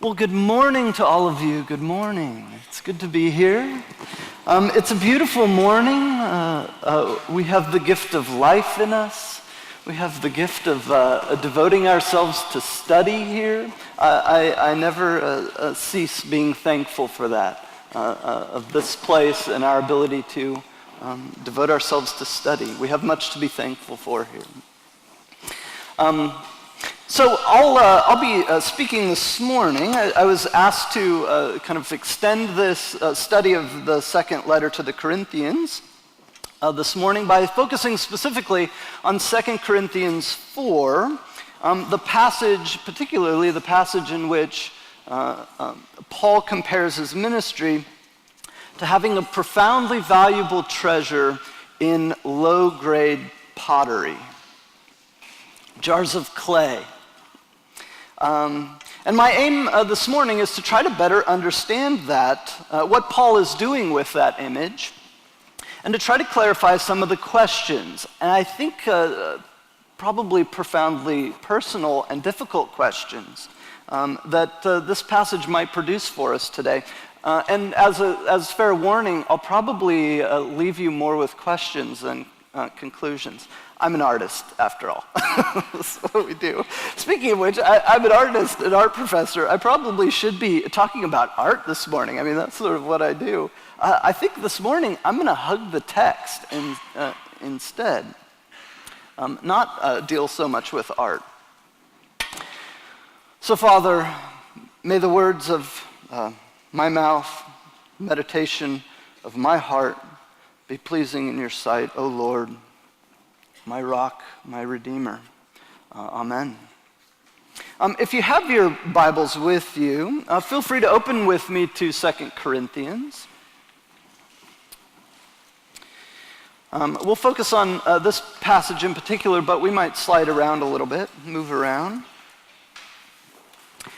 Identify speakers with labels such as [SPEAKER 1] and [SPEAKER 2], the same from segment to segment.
[SPEAKER 1] Well, good morning to all of you. Good morning. It's good to be here. It's a beautiful morning. We have the gift of life in us. We have the gift of devoting ourselves to study here. I never cease being thankful for that, of this place and our ability to devote ourselves to study. We have much to be thankful for here. So I'll be speaking this morning. I was asked to kind of extend this study of the second letter to the Corinthians this morning by focusing specifically on 2 Corinthians 4, the passage, particularly the passage in which Paul compares his ministry to having a profoundly valuable treasure in low-grade pottery, jars of clay. And my aim this morning is to try to better understand that, what Paul is doing with that image, and to try to clarify some of the questions, and I think probably profoundly personal and difficult questions that this passage might produce for us today. And as fair warning, I'll probably leave you more with questions than conclusions. I'm an artist, after all. That's what we do. Speaking of which, I'm an artist, an art professor. I probably should be talking about art this morning. I mean, that's sort of what I do. I think this morning I'm going to hug the text instead, not deal so much with art. So, Father, may the words of my mouth, meditation of my heart be pleasing in your sight, O Lord, my rock, my redeemer. Amen. If you have your Bibles with you, feel free to open with me to 2 Corinthians. We'll focus on this passage in particular, but we might slide around a little bit, move around.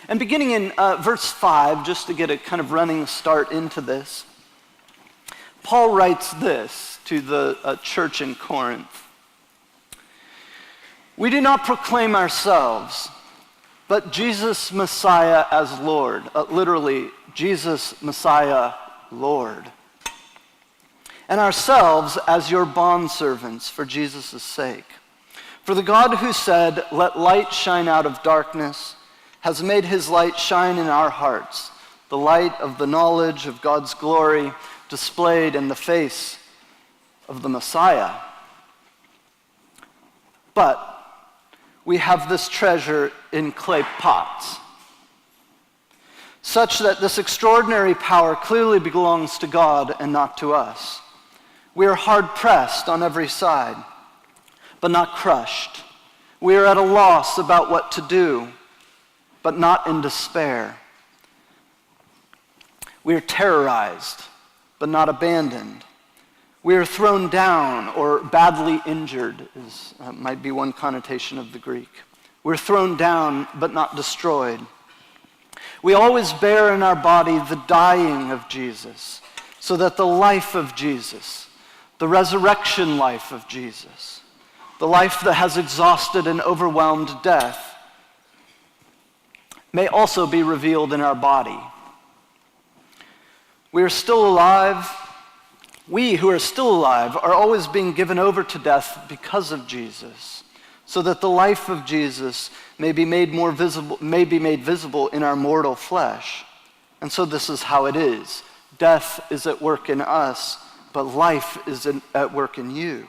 [SPEAKER 1] And beginning in verse 5, just to get a kind of running start into this, Paul writes this to the church in Corinth. We do not proclaim ourselves, but Jesus Messiah as Lord. Literally, Jesus Messiah, Lord. And ourselves as your bondservants for Jesus' sake. For the God who said, "Let light shine out of darkness," has made his light shine in our hearts, the light of the knowledge of God's glory displayed in the face of the Messiah. But we have this treasure in clay pots, such that this extraordinary power clearly belongs to God and not to us. We are hard-pressed on every side, but not crushed. We are at a loss about what to do, but not in despair. We are terrorized, but not abandoned. We are thrown down or badly injured, might be one connotation of the Greek. We're thrown down, but not destroyed. We always bear in our body the dying of Jesus, so that the life of Jesus, the resurrection life of Jesus, the life that has exhausted and overwhelmed death, may also be revealed in our body. We are still alive. We who are still alive are always being given over to death because of Jesus, so that the life of Jesus may be made visible in our mortal flesh. And so this is how it is. Death is at work in us, but life is at work in you.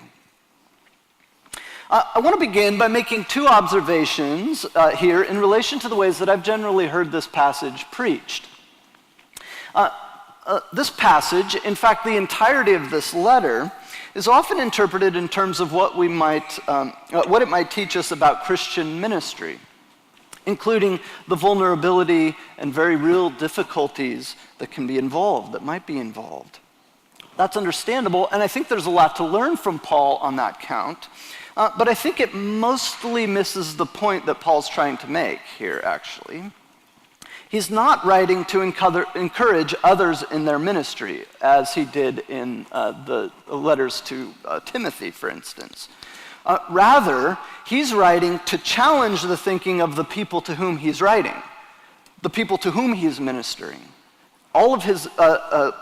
[SPEAKER 1] I want to begin by making two observations here in relation to the ways that I've generally heard this passage preached. This passage, in fact, the entirety of this letter, is often interpreted in terms of what it might teach us about Christian ministry, including the vulnerability and very real difficulties that might be involved. That's understandable, and I think there's a lot to learn from Paul on that count, but I think it mostly misses the point that Paul's trying to make here, actually. He's not writing to encourage others in their ministry, as he did in the letters to Timothy, for instance. Rather, he's writing to challenge the thinking of the people to whom he's writing. the people to whom he is ministering. All of his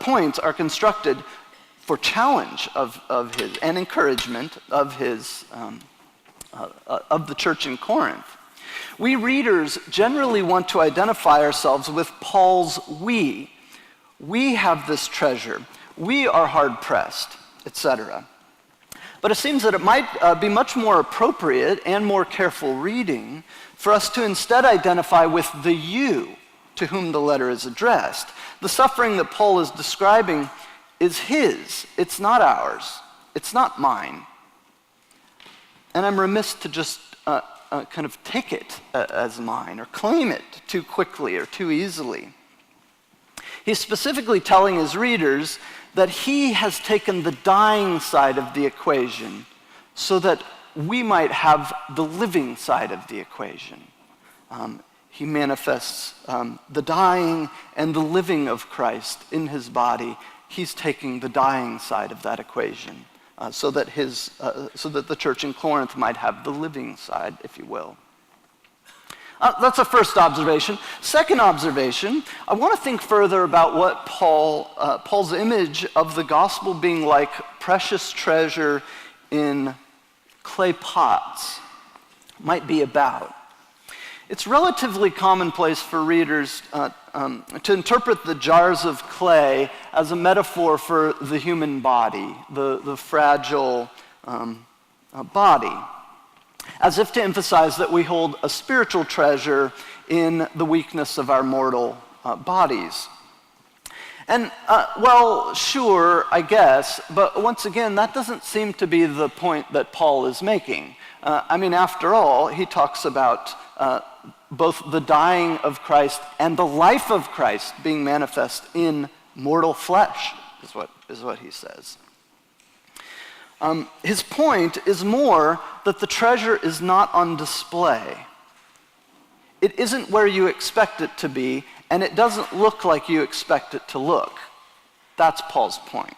[SPEAKER 1] points are constructed for challenge of his and encouragement of his of the church in Corinth. We readers generally want to identify ourselves with Paul's we. We have this treasure. We are hard-pressed, etc. But it seems that it might be much more appropriate and more careful reading for us to instead identify with the you to whom the letter is addressed. The suffering that Paul is describing is his. It's not ours. It's not mine. And I'm remiss to just kind of take it as mine or claim it too quickly or too easily. He's specifically telling his readers that he has taken the dying side of the equation so that we might have the living side of the equation. He manifests the dying and the living of Christ in his body. He's taking the dying side of that equation so that the church in Corinth might have the living side, if you will. That's a first observation. Second observation, I want to think further about what Paul's image of the gospel being like precious treasure in clay pots might be about. It's relatively commonplace for readers to interpret the jars of clay as a metaphor for the human body, the fragile body, as if to emphasize that we hold a spiritual treasure in the weakness of our mortal bodies. And, well, sure, I guess, but once again, that doesn't seem to be the point that Paul is making. I mean, after all, he talks about both the dying of Christ and the life of Christ being manifest in mortal flesh, is what he says. His point is more that the treasure is not on display. It isn't where you expect it to be, and it doesn't look like you expect it to look. That's Paul's point.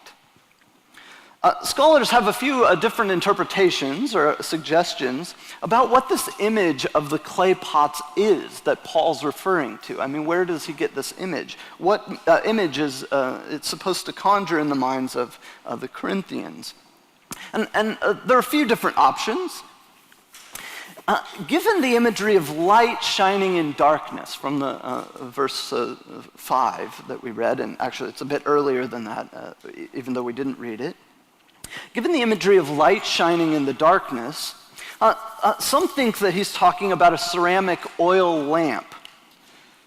[SPEAKER 1] Scholars have a few different interpretations or suggestions about what this image of the clay pots is that Paul's referring to. I mean, where does he get this image? What image is it's supposed to conjure in the minds of the Corinthians? And there are a few different options. Given the imagery of light shining in darkness from the verse 5 that we read, and actually it's a bit earlier than that, even though we didn't read it. Given the imagery of light shining in the darkness, some think that he's talking about a ceramic oil lamp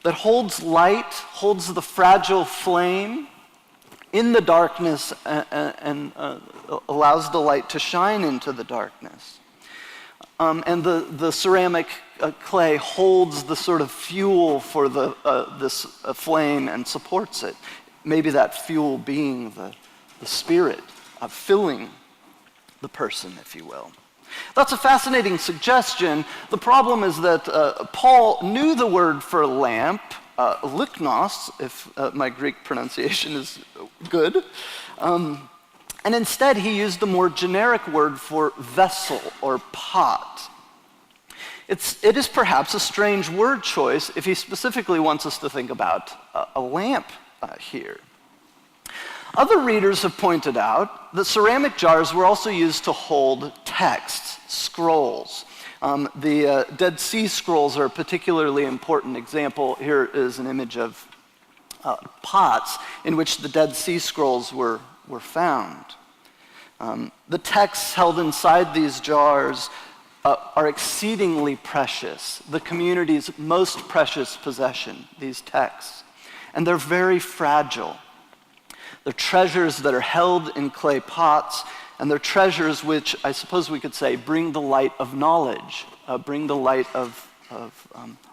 [SPEAKER 1] that holds light, holds the fragile flame in the darkness and allows the light to shine into the darkness. And the ceramic clay holds the sort of fuel for this flame and supports it. Maybe that fuel being the Spirit filling the person, if you will. That's a fascinating suggestion. The problem is that Paul knew the word for lamp, lyknos, if my Greek pronunciation is good, and instead he used the more generic word for vessel or pot. It is perhaps a strange word choice if he specifically wants us to think about a lamp here. Other readers have pointed out that ceramic jars were also used to hold texts, scrolls. The Dead Sea Scrolls are a particularly important example. Here is an image of pots in which the Dead Sea Scrolls were found. The texts held inside these jars are exceedingly precious, the community's most precious possession, these texts. And they're very fragile. They're treasures that are held in clay pots, and they're treasures which, I suppose we could say, bring the light of knowledge, bring the light of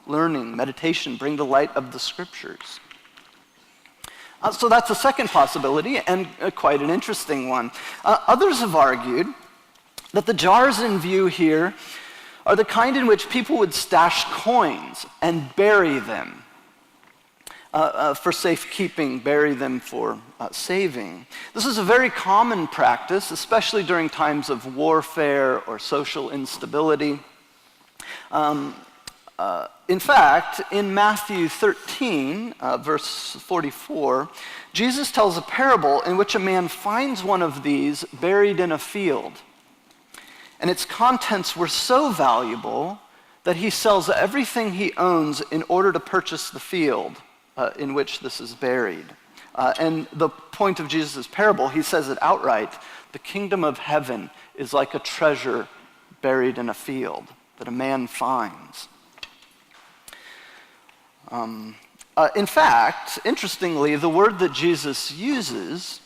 [SPEAKER 1] learning, meditation, bring the light of the scriptures. So that's a second possibility, and quite an interesting one. Others have argued that the jars in view here are the kind in which people would stash coins and bury them. For safekeeping, bury them for saving. This is a very common practice, especially during times of warfare or social instability. In fact, in Matthew 13, verse 44, Jesus tells a parable in which a man finds one of these buried in a field. And its contents were so valuable that he sells everything he owns in order to purchase the field in which this is buried. And the point of Jesus' parable, he says it outright, the kingdom of heaven is like a treasure buried in a field that a man finds. In fact, interestingly, the word that Jesus uses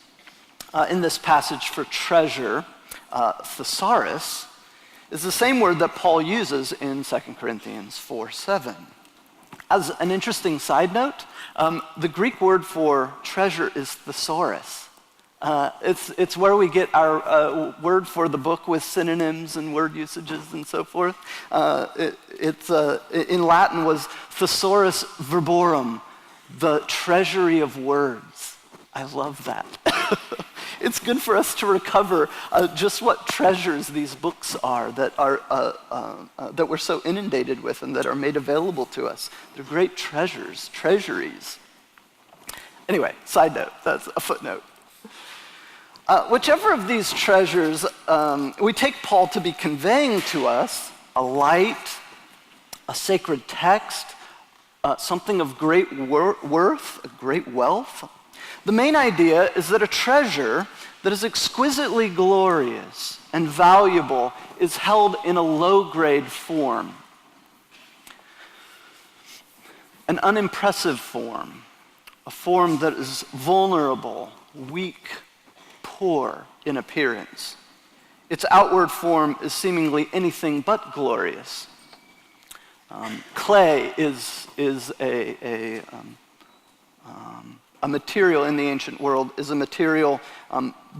[SPEAKER 1] in this passage for treasure, thesaurus, is the same word that Paul uses in 2 Corinthians 4:7. As an interesting side note, the Greek word for treasure is thesaurus. It's where we get our word for the book with synonyms and word usages and so forth. In Latin was thesaurus verborum, the treasury of words. I love that. It's good for us to recover just what treasures these books are that we're so inundated with and that are made available to us. They're great treasures, treasuries. Anyway, side note, that's a footnote. Whichever of these treasures we take Paul to be conveying to us, a light, a sacred text, something of great worth, a great wealth, the main idea is that a treasure that is exquisitely glorious and valuable is held in a low-grade form, an unimpressive form, a form that is vulnerable, weak, poor in appearance. Its outward form is seemingly anything but glorious. Clay is a material in the ancient world, is a material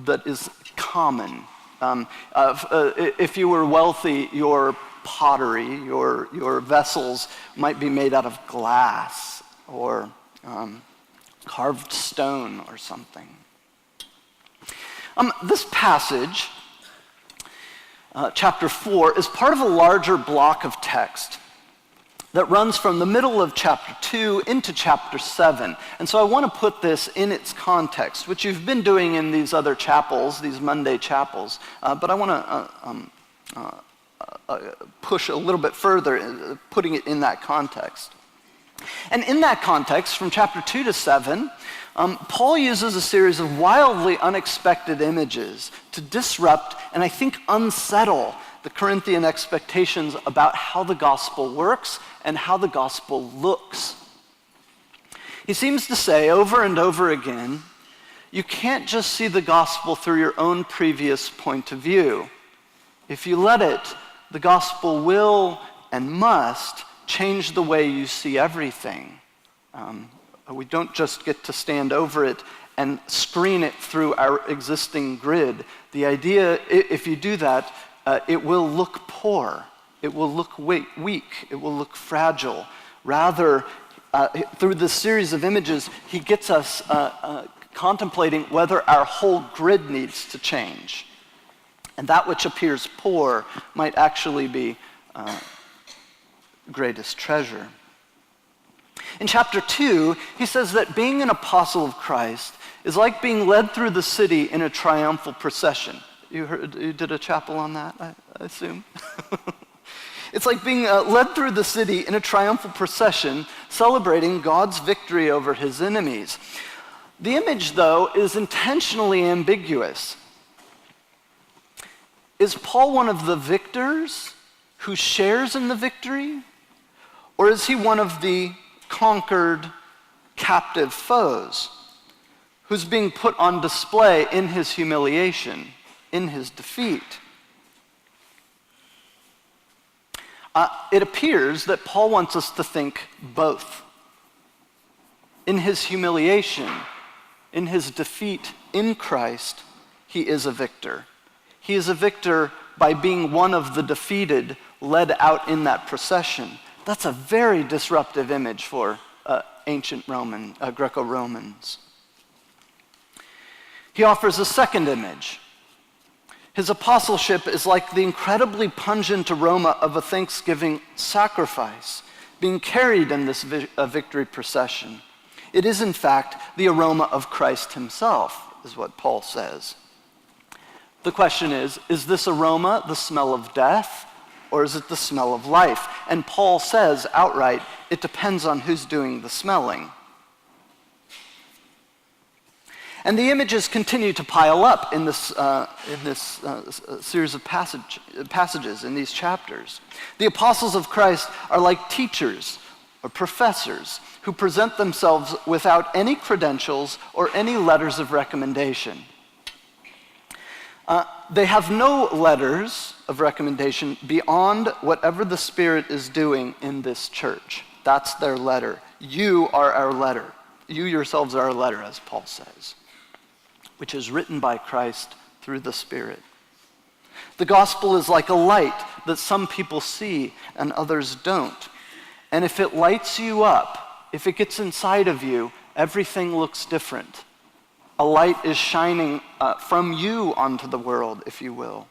[SPEAKER 1] that is common. If you were wealthy, your pottery, your vessels might be made out of glass or carved stone or something. This passage, chapter 4, is part of a larger block of text that runs from the middle of chapter 2 into chapter 7. And so I want to put this in its context, which you've been doing in these other chapels, these Monday chapels. But I want to push a little bit further, putting it in that context. And in that context, from chapter 2 to 7, Paul uses a series of wildly unexpected images to disrupt and I think unsettle the Corinthian expectations about how the gospel works and how the gospel looks. He seems to say over and over again, you can't just see the gospel through your own previous point of view. If you let it, the gospel will and must change the way you see everything. We don't just get to stand over it and screen it through our existing grid. The idea, if you do that, it will look poor, it will look weak, it will look fragile. Rather, through this series of images, he gets us contemplating whether our whole grid needs to change. And that which appears poor might actually be greatest treasure. In chapter 2, he says that being an apostle of Christ is like being led through the city in a triumphal procession. You did a chapel on that, I assume? It's like being led through the city in a triumphal procession, celebrating God's victory over his enemies. The image, though, is intentionally ambiguous. Is Paul one of the victors who shares in the victory? Or is he one of the conquered, captive foes who's being put on display in his humiliation, in his defeat? It appears that Paul wants us to think both. In his humiliation, in his defeat in Christ, he is a victor. He is a victor by being one of the defeated led out in that procession. That's a very disruptive image for ancient Greco-Romans. He offers a second image. His apostleship is like the incredibly pungent aroma of a Thanksgiving sacrifice, being carried in this victory procession. It is, in fact, the aroma of Christ himself, is what Paul says. The question is this aroma the smell of death, or is it the smell of life? And Paul says outright, it depends on who's doing the smelling. And the images continue to pile up in this series of passages in these chapters. The apostles of Christ are like teachers or professors who present themselves without any credentials or any letters of recommendation. They have no letters of recommendation beyond whatever the Spirit is doing in this church. That's their letter. You are our letter. You yourselves are our letter, as Paul says, which is written by Christ through the Spirit. The gospel is like a light that some people see and others don't. And if it lights you up, if it gets inside of you, everything looks different. A light is shining from you onto the world, if you will.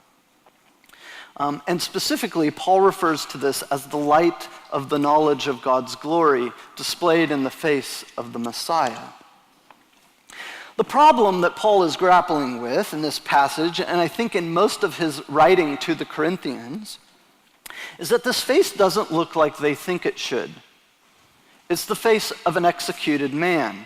[SPEAKER 1] And specifically, Paul refers to this as the light of the knowledge of God's glory displayed in the face of the Messiah. The problem that Paul is grappling with in this passage, and I think in most of his writing to the Corinthians, is that this face doesn't look like they think it should. It's the face of an executed man,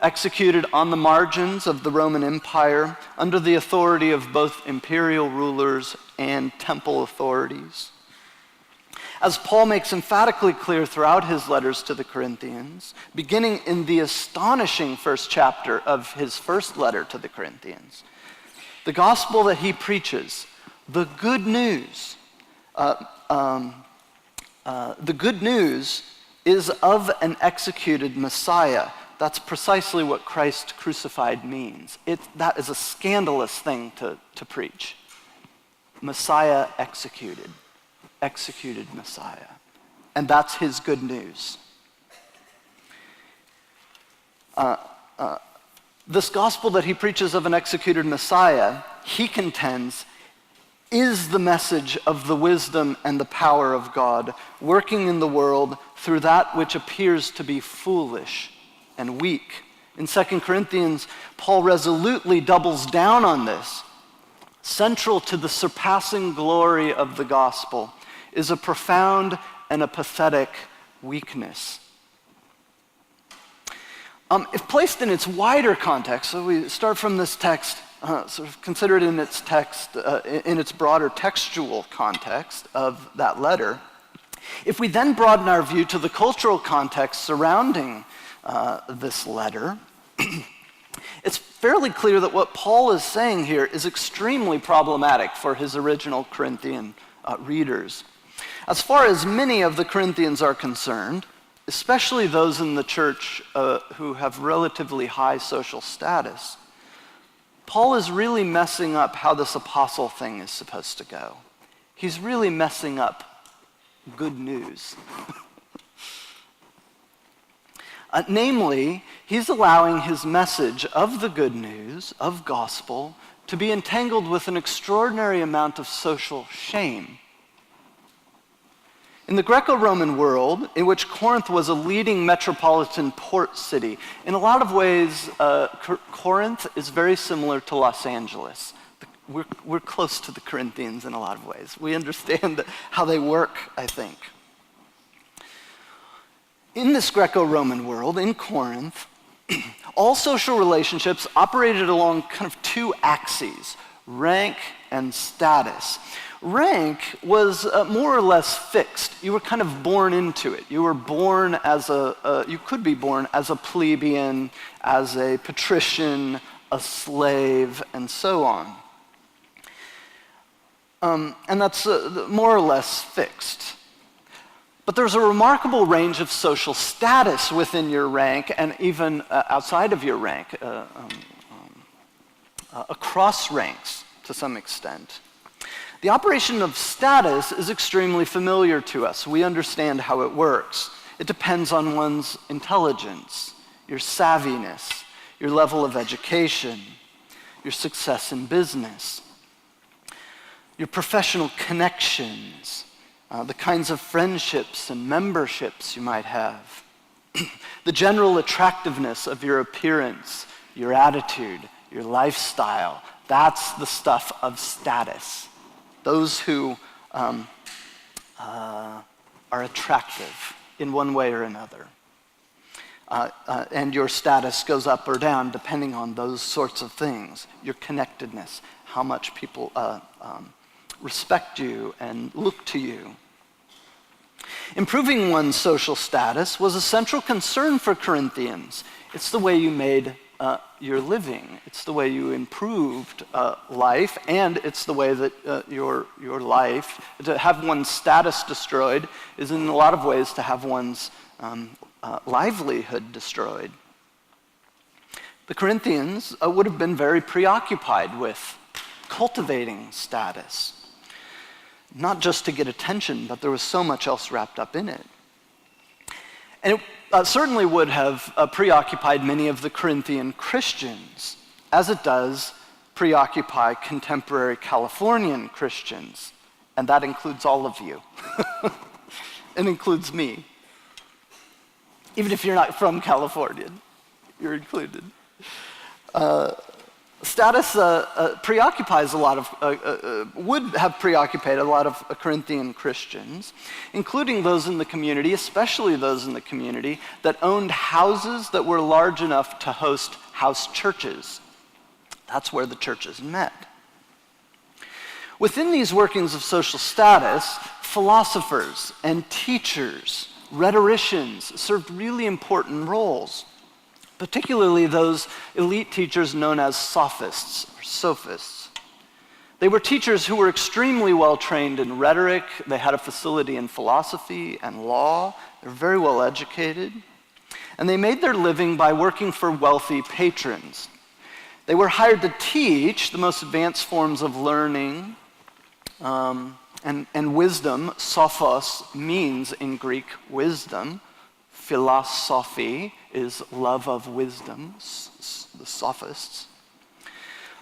[SPEAKER 1] executed on the margins of the Roman Empire under the authority of both imperial rulers and temple authorities. As Paul makes emphatically clear throughout his letters to the Corinthians, beginning in the astonishing first chapter of his first letter to the Corinthians, the gospel that he preaches, the good news is of an executed Messiah. That's precisely what Christ crucified means. That is a scandalous thing to preach. Messiah executed Messiah. And that's his good news. This gospel that he preaches of an executed Messiah, he contends, is the message of the wisdom and the power of God working in the world through that which appears to be foolish and weak. In 2 Corinthians, Paul resolutely doubles down on this. Central to the surpassing glory of the gospel is a profound and a pathetic weakness. If placed in its wider context, so we start from this text, sort of consider it in its text, in its broader textual context of that letter. If we then broaden our view to the cultural context surrounding this letter, it's fairly clear that what Paul is saying here is extremely problematic for his original Corinthian readers. As far as many of the Corinthians are concerned, especially those in the church who have relatively high social status, Paul is really messing up how this apostle thing is supposed to go. He's really messing up good news. Namely, he's allowing his message of the good news, of gospel, to be entangled with an extraordinary amount of social shame. In the Greco-Roman world, in which Corinth was a leading metropolitan port city, in a lot of ways, Corinth is very similar to Los Angeles. We're close to the Corinthians in a lot of ways. We understand how they work, I think. In this Greco-Roman world, in Corinth, all social relationships operated along kind of two axes, rank and status. Rank was more or less fixed. You were kind of born into it. You were born as you could be born as a plebeian, as a patrician, a slave, and so on. And that's more or less fixed. But there's a remarkable range of social status within your rank and even outside of your rank, across ranks to some extent. The operation of status is extremely familiar to us. We understand how it works. It depends on one's intelligence, your savviness, your level of education, your success in business, your professional connections, the kinds of friendships and memberships you might have, the general attractiveness of your appearance, your attitude, your lifestyle. That's the stuff of status. Those who are attractive in one way or another. And your status goes up or down depending on those sorts of things. Your connectedness, how much people respect you and look to you. Improving one's social status was a central concern for Corinthians. It's the way you made your living. It's the way you improved life, and it's the way that your life, to have one's status destroyed is in a lot of ways to have one's livelihood destroyed. The Corinthians would have been very preoccupied with cultivating status. Not just to get attention, but there was so much else wrapped up in it. And it certainly would have preoccupied many of the Corinthian Christians, as it does preoccupy contemporary Californian Christians. And that includes all of you. It includes me. Even if you're not from California, you're included. Status preoccupies a lot of, would have preoccupied a lot of Corinthian Christians, including those in the community, especially those in the community that owned houses that were large enough to host house churches. That's where the churches met. Within these workings of social status, philosophers and teachers, rhetoricians served really important roles. Particularly those elite teachers known as sophists or sophists. They were teachers who were extremely well trained in rhetoric. They had a facility in philosophy and law. They were very well educated. And they made their living by working for wealthy patrons. They were hired to teach the most advanced forms of learning and wisdom. Sophos means in Greek wisdom. Philosophy is love of wisdom, the sophists.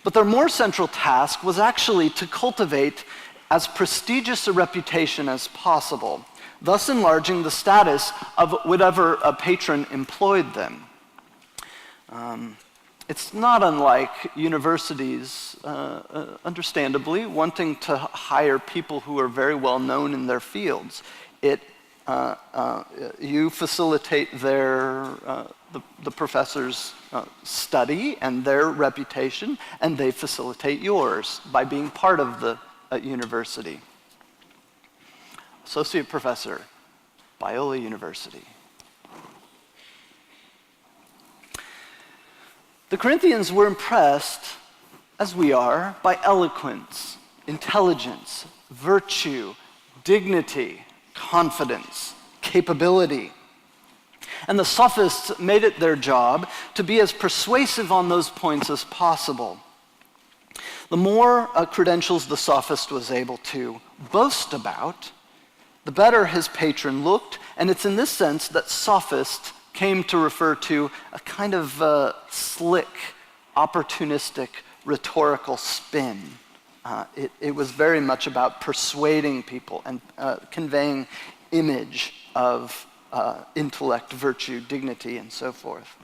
[SPEAKER 1] But their more central task was actually to cultivate as prestigious a reputation as possible, thus enlarging the status of whatever a patron employed them. It's not unlike universities, understandably, wanting to hire people who are very well known in their fields. You facilitate the professor's study and their reputation, and they facilitate yours by being part of the university. Associate Professor, Biola University. The Corinthians were impressed, as we are, by eloquence, intelligence, virtue, dignity, confidence, capability. And the sophists made it their job to be as persuasive on those points as possible. The more credentials the sophist was able to boast about, the better his patron looked, and it's in this sense that sophist came to refer to a kind of slick, opportunistic, rhetorical spin. It was very much about persuading people and conveying image of intellect, virtue, dignity, and so forth.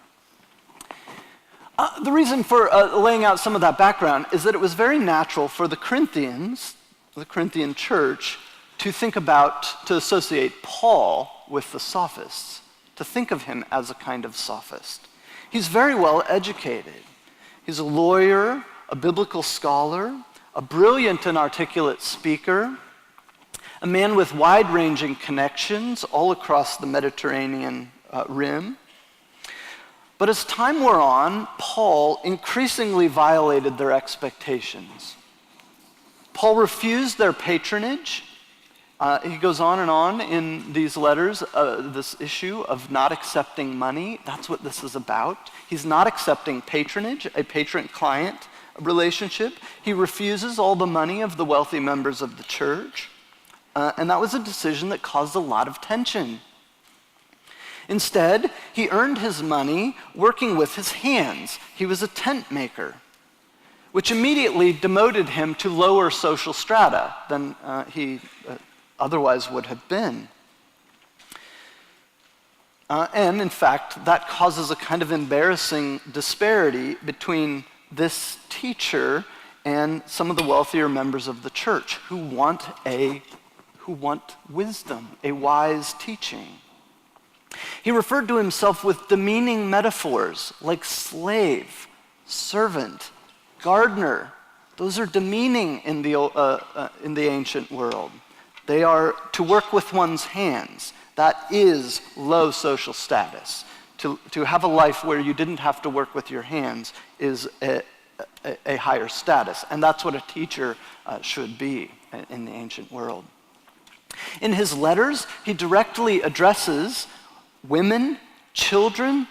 [SPEAKER 1] The reason for laying out some of that background is that it was very natural for the Corinthians, the Corinthian church, to associate Paul with the sophists, to think of him as a kind of sophist. He's very well educated. He's a lawyer, a biblical scholar, a brilliant and articulate speaker, a man with wide-ranging connections all across the Mediterranean rim. But as time wore on, Paul increasingly violated their expectations. Paul refused their patronage. He goes on and on in these letters, this issue of not accepting money. That's what this is about. He's not accepting patronage, a patron-client relationship. He refuses all the money of the wealthy members of the church. And that was a decision that caused a lot of tension. Instead, he earned his money working with his hands. He was a tent maker, which immediately demoted him to lower social strata than he otherwise would have been. And in fact, that causes a kind of embarrassing disparity between this teacher and some of the wealthier members of the church who want wisdom, a wise teaching. He referred to himself with demeaning metaphors like slave, servant, gardener. Those are demeaning in the ancient world. They are to work with one's hands. That is low social status. To have a life where you didn't have to work with your hands is a higher status. And that's what a teacher should be in the ancient world. In his letters, he directly addresses women, children,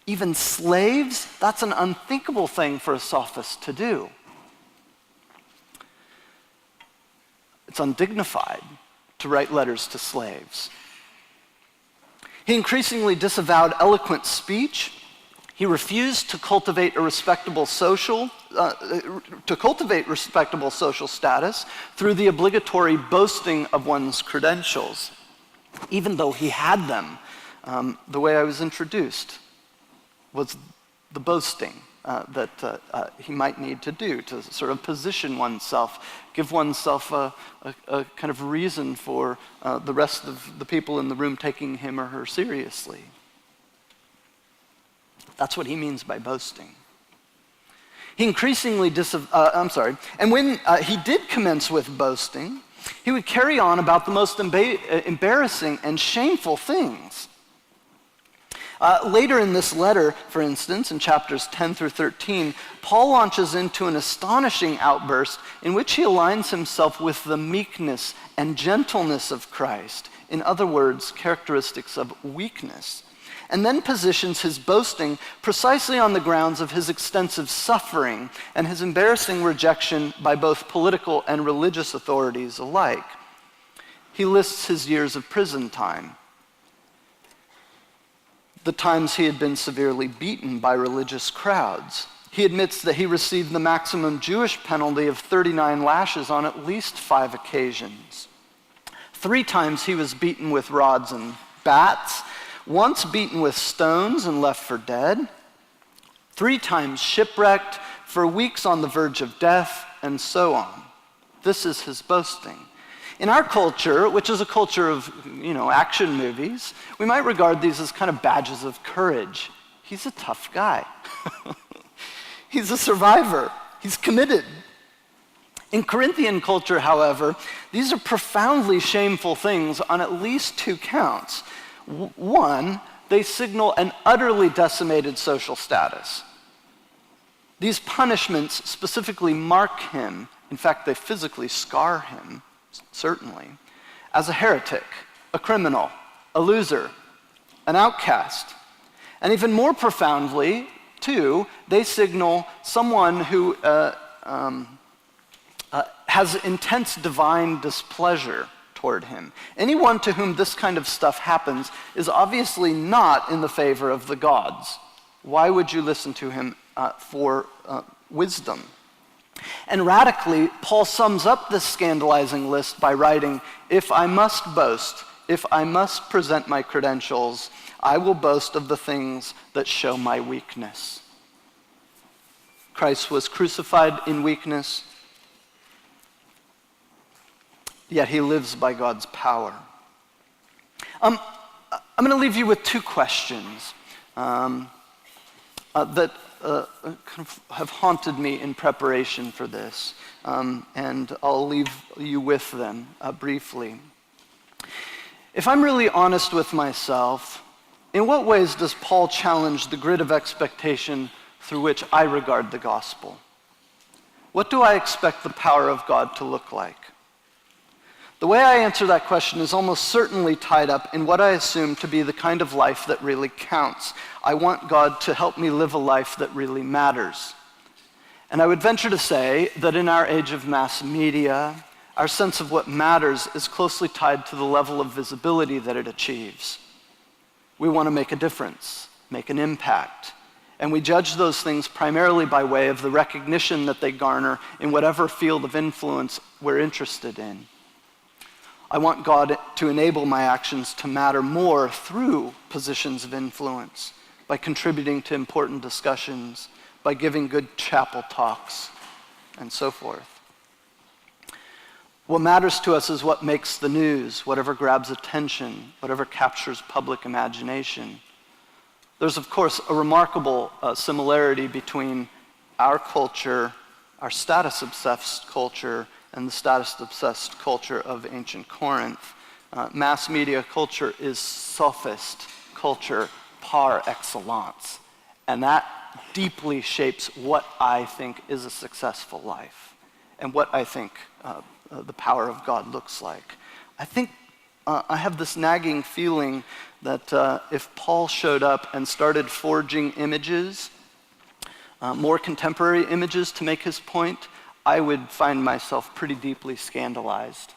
[SPEAKER 1] even slaves. That's an unthinkable thing for a sophist to do. It's undignified to write letters to slaves. He increasingly disavowed eloquent speech. He refused to cultivate respectable social status through the obligatory boasting of one's credentials, even though he had them. The way I was introduced was the boasting that he might need to do to sort of position oneself, give oneself a kind of reason for the rest of the people in the room taking him or her seriously. That's what he means by boasting. He increasingly and when he did commence with boasting, he would carry on about the most embarrassing and shameful things. Later in this letter, for instance, in chapters 10 through 13, Paul launches into an astonishing outburst in which he aligns himself with the meekness and gentleness of Christ. In other words, characteristics of weakness. And then positions his boasting precisely on the grounds of his extensive suffering and his embarrassing rejection by both political and religious authorities alike. He lists his years of prison time, the times he had been severely beaten by religious crowds. He admits that he received the maximum Jewish penalty of 39 lashes on at least 5 occasions. 3 times he was beaten with rods and bats, once beaten with stones and left for dead, 3 times shipwrecked, for weeks on the verge of death, and so on. This is his boasting. In our culture, which is a culture of, action movies, we might regard these as kind of badges of courage. He's a tough guy. He's a survivor. He's committed. In Corinthian culture, however, these are profoundly shameful things on at least 2 counts. 1, they signal an utterly decimated social status. These punishments specifically mark him, in fact, they physically scar him, certainly, as a heretic, a criminal, a loser, an outcast. And even more profoundly, too, they signal someone who has intense divine displeasure toward him. Anyone to whom this kind of stuff happens is obviously not in the favor of the gods. Why would you listen to him for wisdom? And radically, Paul sums up this scandalizing list by writing, "If I must boast, if I must present my credentials, I will boast of the things that show my weakness." Christ was crucified in weakness, yet he lives by God's power. I'm going to leave you with 2 questions that kind of have haunted me in preparation for this, and I'll leave you with them briefly. If I'm really honest with myself, in what ways does Paul challenge the grid of expectation through which I regard the gospel? What do I expect the power of God to look like? The way I answer that question is almost certainly tied up in what I assume to be the kind of life that really counts. I want God to help me live a life that really matters. And I would venture to say that in our age of mass media, our sense of what matters is closely tied to the level of visibility that it achieves. We want to make a difference, make an impact, and we judge those things primarily by way of the recognition that they garner in whatever field of influence we're interested in. I want God to enable my actions to matter more through positions of influence, by contributing to important discussions, by giving good chapel talks, and so forth. What matters to us is what makes the news, whatever grabs attention, whatever captures public imagination. There's, of course, a remarkable similarity between our culture, our status-obsessed culture, and the status-obsessed culture of ancient Corinth. Mass media culture is sophist culture par excellence, and that deeply shapes what I think is a successful life and what I think the power of God looks like. I think I have this nagging feeling that if Paul showed up and started forging images, more contemporary images to make his point, I would find myself pretty deeply scandalized.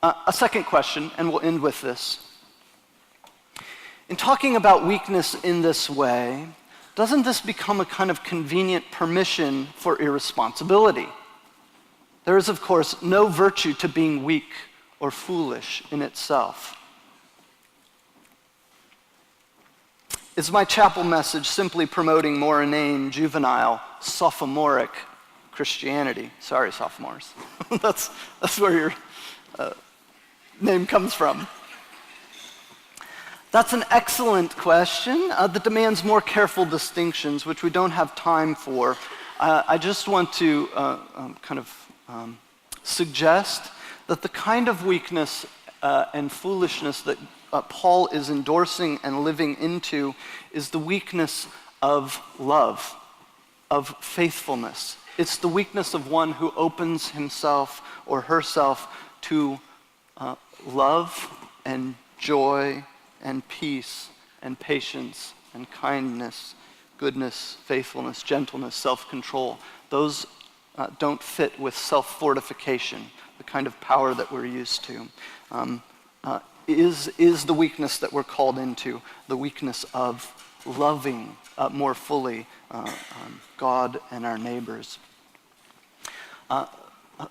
[SPEAKER 1] A second question, and we'll end with this. In talking about weakness in this way, doesn't this become a kind of convenient permission for irresponsibility? There is, of course, no virtue to being weak or foolish in itself. Is my chapel message simply promoting more inane, juvenile, sophomoric Christianity? Sorry, sophomores. that's where your name comes from. That's an excellent question that demands more careful distinctions, which we don't have time for. I just want to suggest that the kind of weakness and foolishness that Paul is endorsing and living into is the weakness of love, of faithfulness. It's the weakness of one who opens himself or herself to love and joy and peace and patience and kindness, goodness, faithfulness, gentleness, self-control. Those don't fit with self-fortification, the kind of power that we're used to. Is the weakness that we're called into, the weakness of loving more fully God and our neighbors.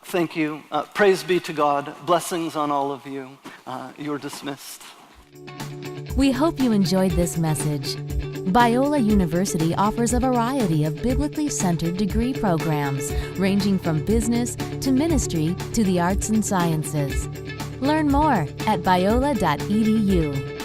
[SPEAKER 1] Thank you. Praise be to God. Blessings on all of you. You're dismissed.
[SPEAKER 2] We hope you enjoyed this message. Biola University offers a variety of biblically centered degree programs, ranging from business to ministry to the arts and sciences. Learn more at biola.edu.